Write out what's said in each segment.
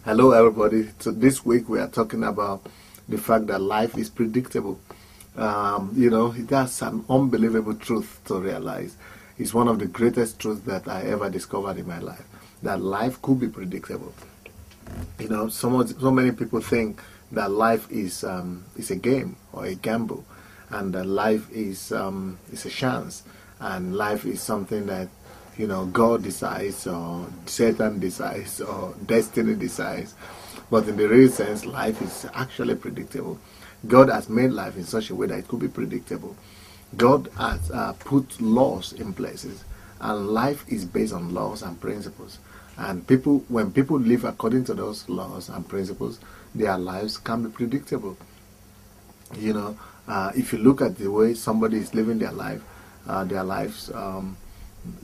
Hello, everybody. So this week we are talking about the fact that life is predictable. That's an unbelievable truth to realize. It's one of the greatest truths that I ever discovered in my life. That life could be predictable. So many people think that life is a game or a gamble, and that life is a chance, and life is something that God decides, or Satan decides, or destiny decides. But in the real sense, life is actually predictable. God has made life in such a way that it could be predictable. God has put laws in places, and life is based on laws and principles. And when people live according to those laws and principles, their lives can be predictable. If you look at the way somebody is living their lives,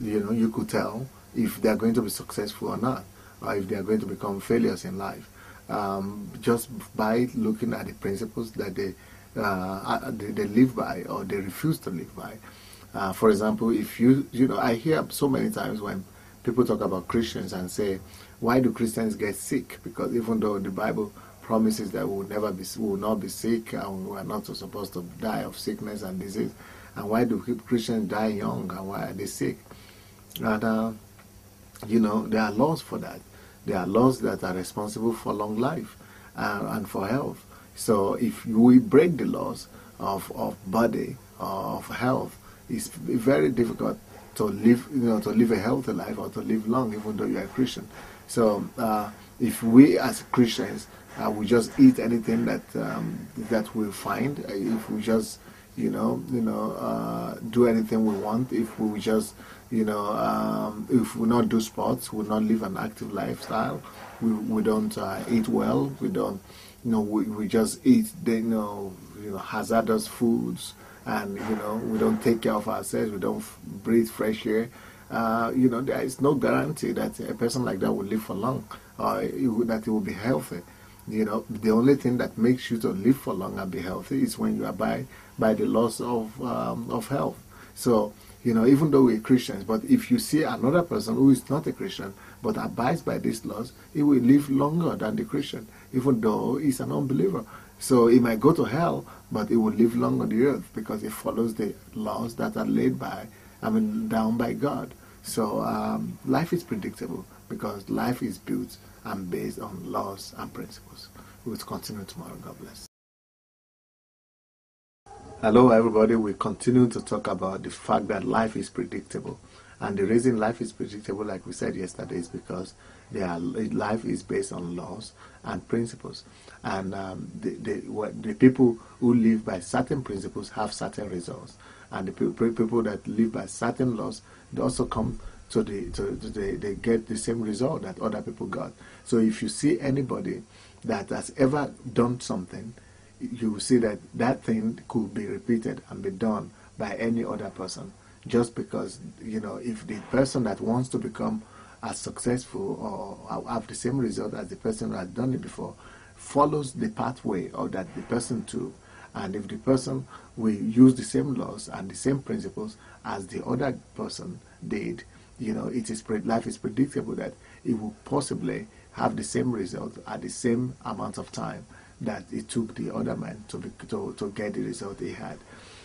you could tell if they are going to be successful or not, or if they are going to become failures in life, just by looking at the principles that they live by, or they refuse to live by. For example, if I hear so many times when people talk about Christians and say, why do Christians get sick? Because even though the Bible promises that we will not be sick, and we are not supposed to die of sickness and disease, and why do Christians die young, and why are they sick? And there are laws for that. There are laws that are responsible for long life and for health. So if we break the laws of body, of health, it's very difficult to live a healthy life, or to live long, even though you are a Christian. So if we as Christians we just eat anything that we find, if we just do anything we want, if we just if we not do sports, we not live an active lifestyle, we don't eat well, we don't we just eat the hazardous foods, and we don't take care of ourselves, we don't breathe fresh air, there is no guarantee that a person like that will live for long, or that he will be healthy. The only thing that makes you to live for long and be healthy is when you abide by the laws of health. So, even though we're Christians, but if you see another person who is not a Christian but abides by these laws, he will live longer than the Christian, even though he's an unbeliever. So he might go to hell, but he will live long on the earth because he follows the laws that are down by God. So life is predictable because life is built and based on laws and principles. We will continue tomorrow. God bless. Hello, everybody. We continue to talk about the fact that life is predictable. And the reason life is predictable, like we said yesterday, is because life is based on laws and principles. And the people who live by certain principles have certain results. And the people that live by certain laws, they also come they get the same result that other people got. So if you see anybody that has ever done something, you will see that that thing could be repeated and be done by any other person, just because if the person that wants to become as successful or have the same result as the person who has done it before follows the pathway or that the person took, and if the person will use the same laws and the same principles as the other person did, life is predictable that it will possibly have the same result at the same amount of time that it took the other man to get the result he had.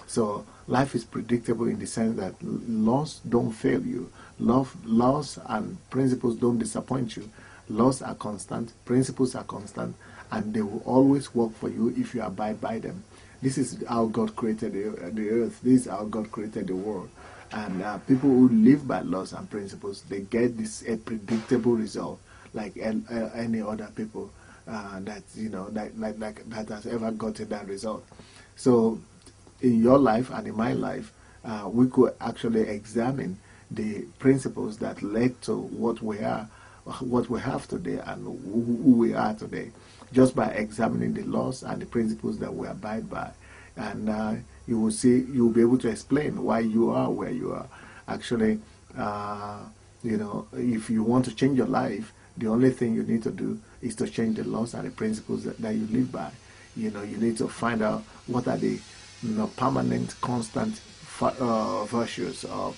So life is predictable in the sense that laws don't fail you. Laws and principles don't disappoint you. Laws are constant, principles are constant, and they will always work for you if you abide by them. This is how God created the earth. This is how God created the world. And people who live by laws and principles, they get a predictable result, like any other people that has ever gotten that result. So in your life and in my life, we could actually examine the principles that led to what we have today, and who we are today, just by examining the laws and the principles that we abide by. And you will be able to explain why you are where you are. Actually, if you want to change your life, the only thing you need to do is to change the laws and the principles that you live by. You need to find out what are the permanent, constant virtues of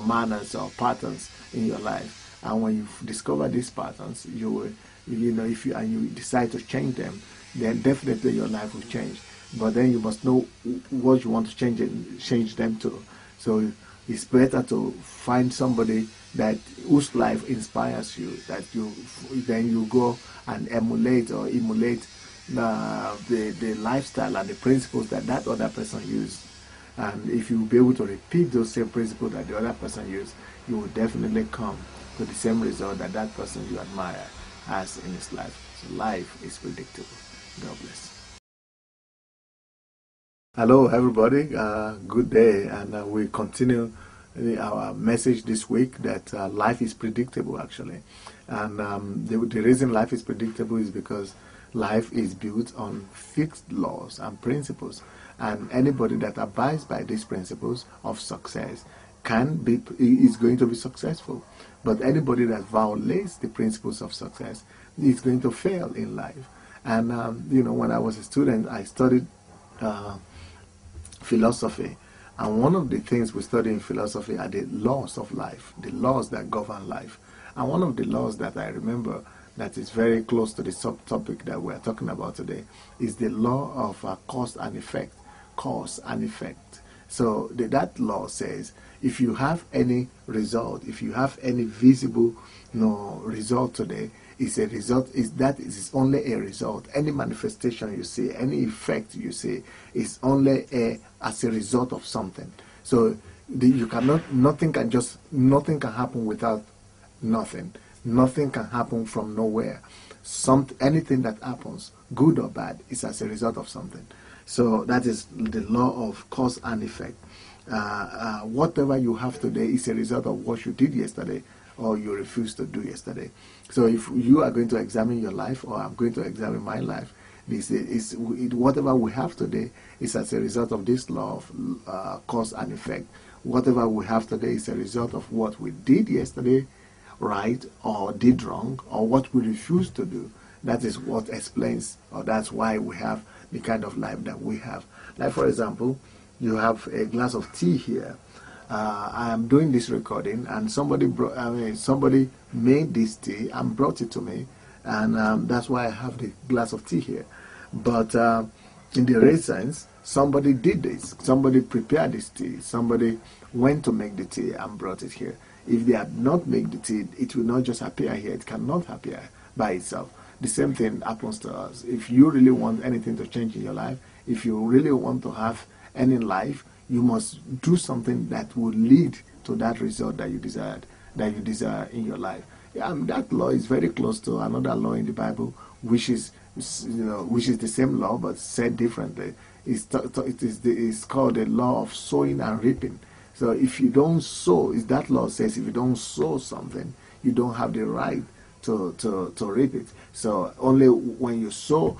manners or patterns in your life. And when you discover these patterns, you will if you decide to change them, then definitely your life will change. But then you must know what you want to change them to. So it's better to find somebody whose life inspires you, that you go and emulate the lifestyle and the principles that other person used. And if you be able to repeat those same principles that the other person used, you will definitely come to the same result that person you admire has in his life. So life is predictable. God bless. Hello everybody, good day, and we continue our message this week that life is predictable actually. And the reason life is predictable is because life is built on fixed laws and principles, and anybody that abides by these principles of success is going to be successful. But anybody that violates the principles of success is going to fail in life. And when I was a student, I studied philosophy, and one of the things we study in philosophy are the laws of life, the laws that govern life. And one of the laws that I remember that is very close to the subtopic that we're talking about today is the law of cause and effect. Cause and effect. So that law says if you have any result, if you have any visible result today, is a result, is only a result. Any manifestation you see, any effect you see, is only as a result of something. So nothing can happen without nothing. Nothing can happen from nowhere. Anything that happens, good or bad, is as a result of something. So that is the law of cause and effect. Whatever you have today is a result of what you did yesterday or you refused to do yesterday. So if you are going to examine your life, or I'm going to examine my life, whatever we have today is as a result of this law of cause and effect. Whatever we have today is a result of what we did yesterday right or did wrong, or what we refused to do. That is what explains, or that's why we have the kind of life that we have. Like for example, you have a glass of tea here. I am doing this recording, and somebody made this tea and brought it to me, and that's why I have the glass of tea here. But in the real sense, somebody did this. Somebody prepared this tea. Somebody went to make the tea and brought it here. If they had not made the tea, it will not just appear here. It cannot appear by itself. The same thing happens to us. If you really want anything to change in your life, if you really want to have any life, you must do something that will lead to that result that you desire in your life. That law is very close to another law in the Bible, which is the same law but said differently. It's called the law of sowing and reaping. So if you don't sow, that law says if you don't sow something, you don't have the right to reap it. So only when you sow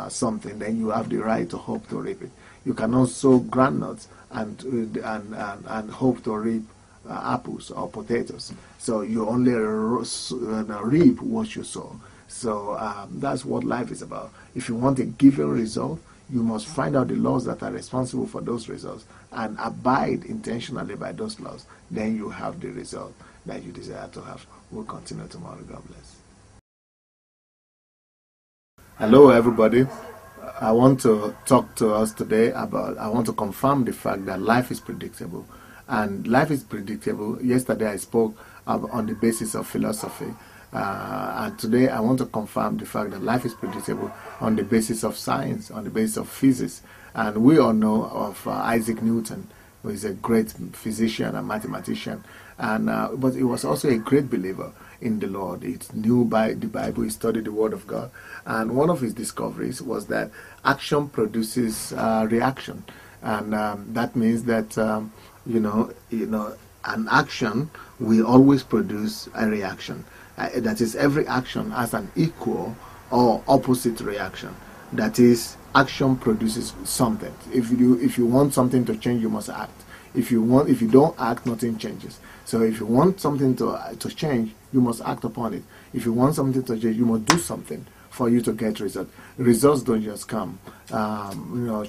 something, then you have the right to hope to reap it. You cannot sow groundnuts and hope to reap apples or potatoes. So you only reap what you sow. So that's what life is about. If you want a given result, you must find out the laws that are responsible for those results and abide intentionally by those laws. Then you have the result that you desire to have. We'll continue tomorrow. God bless. Hello, everybody. I want to talk to us today I want to confirm the fact that life is predictable. And life is predictable. Yesterday I spoke on the basis of philosophy. And today I want to confirm the fact that life is predictable on the basis of science, on the basis of physics. And we all know of Isaac Newton, who is a great physician and mathematician. But he was also a great believer in the Lord. He knew by the Bible, he studied the Word of God. And one of his discoveries was that action produces reaction. And that means that, an action will always produce a reaction. That is, every action has an equal or opposite reaction. That is, action produces something. If you want something to change, you must act. If you don't act, nothing changes. So if you want something to change, you must act upon it. If you want something to change, you must do something for you to get results. Results don't just come.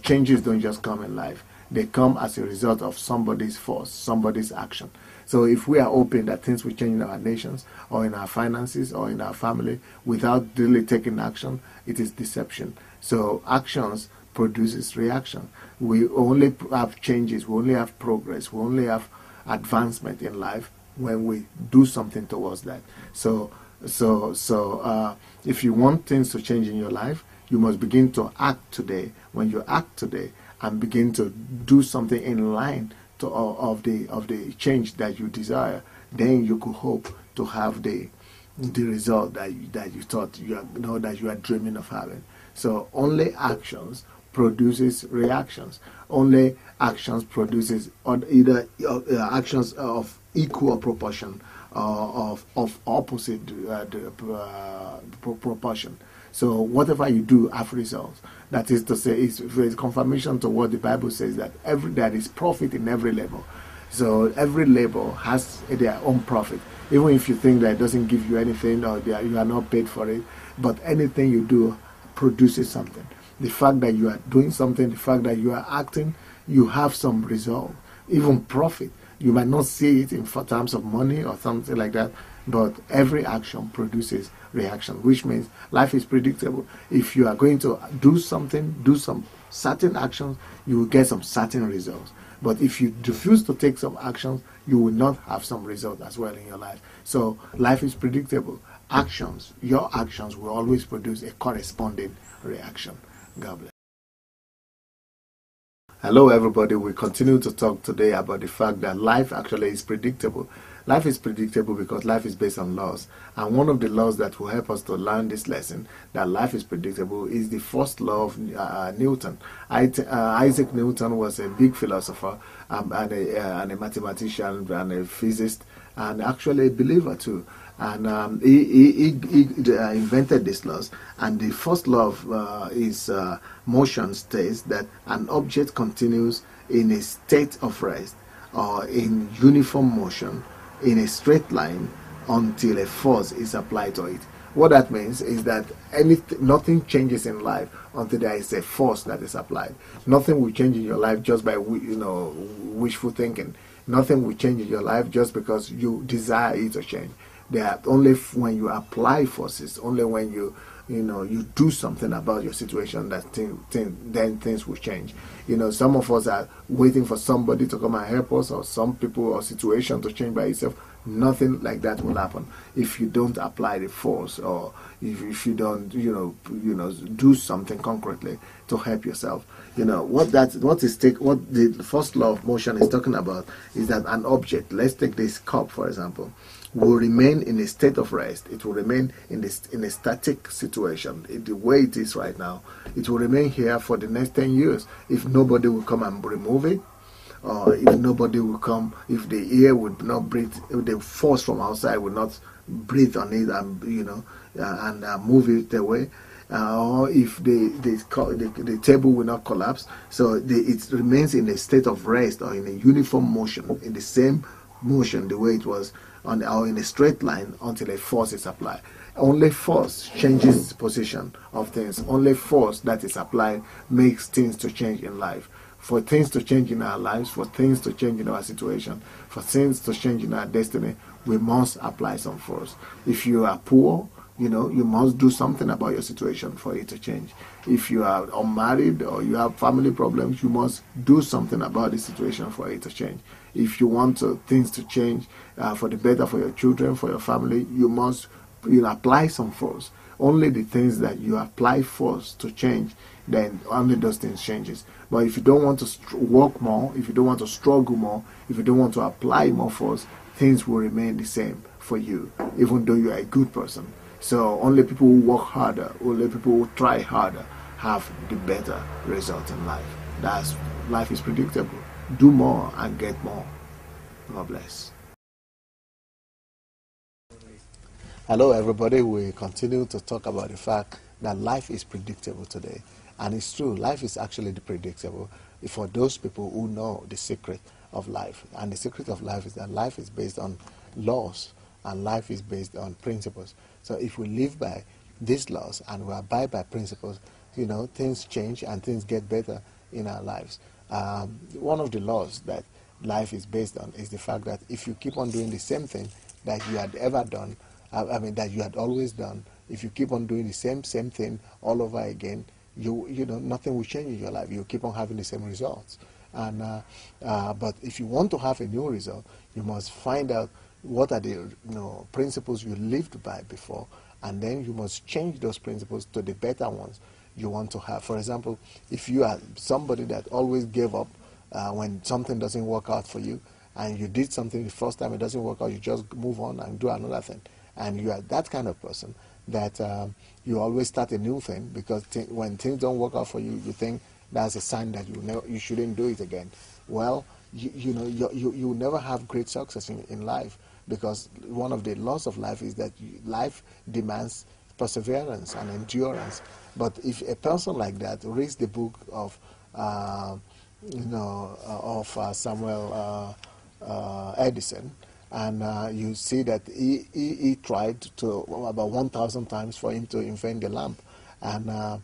Changes don't just come in life. They come as a result of somebody's force, somebody's action. So if we are hoping that things will change in our nations or in our finances or in our family without really taking action, it is deception. So actions produces reaction. We only have changes, we only have progress, we only have advancement in life when we do something towards that. So if you want things to change in your life, you must begin to act today. When you act today and begin to do something in line of the change that you desire, then you could hope to have the result that you thought that you are dreaming of having. So only actions produces reactions. Only actions produces either actions of equal proportion or of opposite proportion. So whatever you do have results. That is to say, it's confirmation to what the Bible says, that there is profit in every labor. So every labor has their own profit. Even if you think that it doesn't give you anything or you are not paid for it, but anything you do produces something. The fact that you are doing something, the fact that you are acting, you have some result, even profit. You might not see it in terms of money or something like that, but every action produces reaction, which means life is predictable. If you are going to do something, do some certain actions, you will get some certain results. But if you refuse to take some actions, you will not have some result as well in your life. So life is predictable. Actions, your actions will always produce a corresponding reaction. God bless. Hello everybody, we continue to talk today about the fact that life actually is predictable. Life is predictable because life is based on laws. And one of the laws that will help us to learn this lesson, that life is predictable, is the first law of Newton. Isaac Newton was a big philosopher and a mathematician and a physicist and actually a believer too. And he invented these laws. And the first law of his motion states that an object continues in a state of rest or in uniform motion in a straight line until a force is applied to it. What that means is that nothing changes in life until there is a force that is applied. Nothing will change in your life just by wishful thinking. Nothing will change in your life just because you desire it to change. They are only when you apply forces, only when you do something about your situation that then things will change. Some of us are waiting for somebody to come and help us, or some people or situation to change by itself. Nothing like that will happen if you don't apply the force, or if you don't do something concretely to help yourself. What the first law of motion is talking about is that an object, let's take this cup for example, will remain in a state of rest. It will remain in a static situation. The way it is right now, it will remain here for the next 10 years if nobody will come and remove it, or if nobody will come, if the air would not breathe, if the force from outside would not breathe on it and move it away, or if the table will not collapse. So it remains in a state of rest or in a uniform motion, in the same motion the way it was or in a straight line until a force is applied. Only force changes the position of things. Only force that is applied makes things to change in life. For things to change in our lives, for things to change in our situation, for things to change in our destiny, we must apply some force. If you are poor, you must do something about your situation for it to change. If you are unmarried or you have family problems, you must do something about the situation for it to change. If you want things to change for the better for your children, for your family, you must apply some force. Only the things that you apply force to change, then only those things changes. But if you don't want to work more, if you don't want to struggle more, if you don't want to apply more force, things will remain the same for you, even though you are a good person. So only people who work harder, only people who try harder have the better result in life. Life is predictable. Do more and get more. God bless. Hello everybody, we continue to talk about the fact that life is predictable today. And it's true, life is actually predictable for those people who know the secret of life. And the secret of life is that life is based on laws and life is based on principles. So if we live by these laws and we abide by principles, things change and things get better in our lives. One of the laws that life is based on is the fact that if you keep on doing the same thing that you had ever done, that you had always done, if you keep on doing the same thing all over again, you know nothing will change in your life. You keep on having the same results. And but if you want to have a new result, you must find out what are the principles you lived by before, and then you must change those principles to the better ones you want to have. For example, if you are somebody that always gave up when something doesn't work out for you, and you did something the first time it doesn't work out, you just move on and do another thing, and you are that kind of person that you always start a new thing because when things don't work out for you, you think that's a sign that you shouldn't do it again. Well, you never have great success in life, because one of the laws of life is that life demands perseverance and endurance. But if a person like that reads the book of Samuel Edison, and you see that he tried to about 1,000 times for him to invent the lamp, and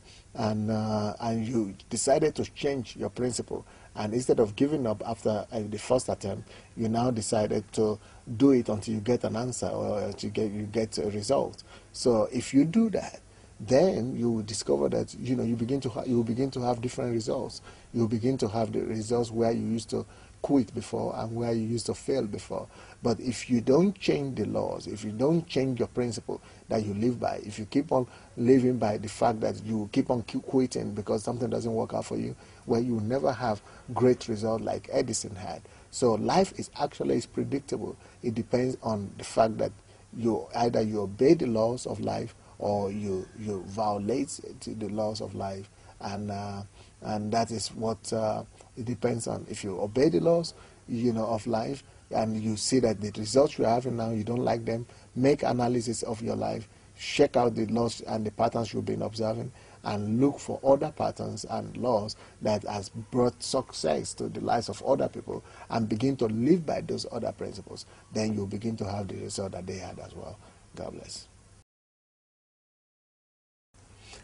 you decided to change your principle, and instead of giving up after the first attempt, you now decided to do it until you get an answer or until you get a result. So if you do that, then you will discover that you will begin to have different results. You will begin to have the results where you used to quit before and where you used to fail before. But if you don't change the laws, if you don't change your principle that you live by, if you keep on living by the fact that you keep on quitting because something doesn't work out for you, well, you will never have great results like Edison had. So life is predictable. It depends on the fact that either you obey the laws of life or you violate the laws of life, and that is what it depends on. If you obey the laws, of life, and you see that the results you're having now, you don't like them, make analysis of your life, check out the laws and the patterns you've been observing, and look for other patterns and laws that has brought success to the lives of other people, and begin to live by those other principles. Then you'll begin to have the result that they had as well. God bless.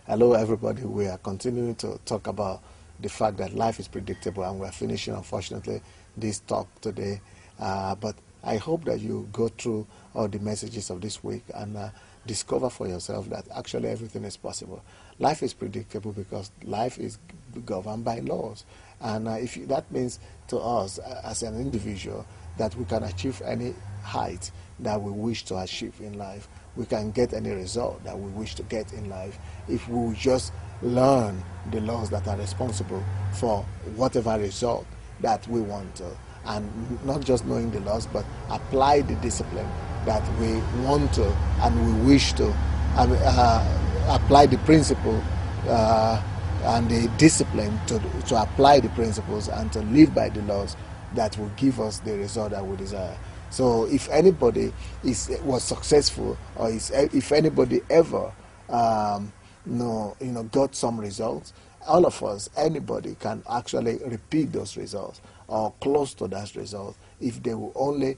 Hello everybody, we are continuing to talk about the fact that life is predictable, and we're finishing, unfortunately, this talk today. But I hope that you go through all the messages of this week and discover for yourself that actually everything is possible. Life is predictable because life is governed by laws. And that means to us as an individual that we can achieve any height that we wish to achieve in life. We can get any result that we wish to get in life if we just learn the laws that are responsible for whatever result that we want to. And not just knowing the laws, but apply the discipline that we want to and we wish to. Apply the principle and the discipline to apply the principles and to live by the laws that will give us the result that we desire. So if anybody was successful, or if anybody ever got some results, all of us, anybody can actually repeat those results or close to that result if they will only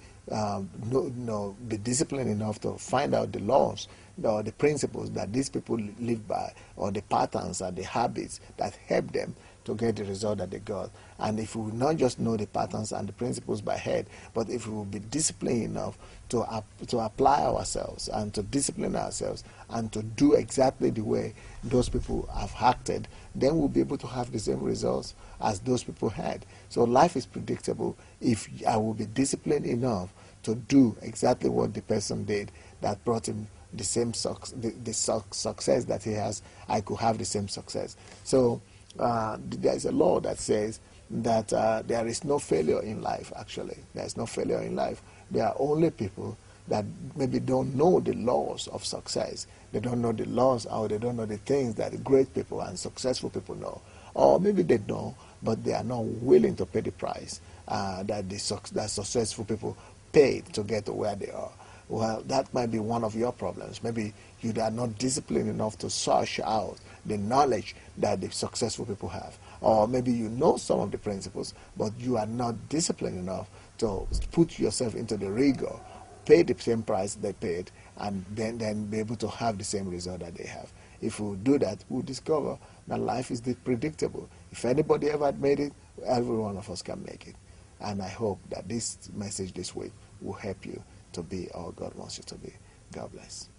be disciplined enough to find out the laws or the principles that these people live by, or the patterns and the habits that help them to get the result that they got. And if we will not just know the patterns and the principles by head, but if we will be disciplined enough to apply ourselves and to discipline ourselves and to do exactly the way those people have acted, then we'll be able to have the same results as those people had. So life is predictable if I will be disciplined enough to do exactly what the person did that brought him the same success that he has. I could have the same success. So there's a law that says that there is no failure in life. Actually, there is no failure in life. There are only people that maybe don't know the laws of success. They don't know the laws, or they don't know the things that great people and successful people know. Or maybe they know, but they are not willing to pay the price that successful people paid to get to where they are. Well, that might be one of your problems. Maybe you are not disciplined enough to search out the knowledge that the successful people have. Or maybe you know some of the principles, but you are not disciplined enough to put yourself into the rigor, pay the same price they paid, and then be able to have the same result that they have. If we do that, we'll discover that life is predictable. If anybody ever made it, every one of us can make it. And I hope that this message this week will help you to be all God wants you to be. God bless.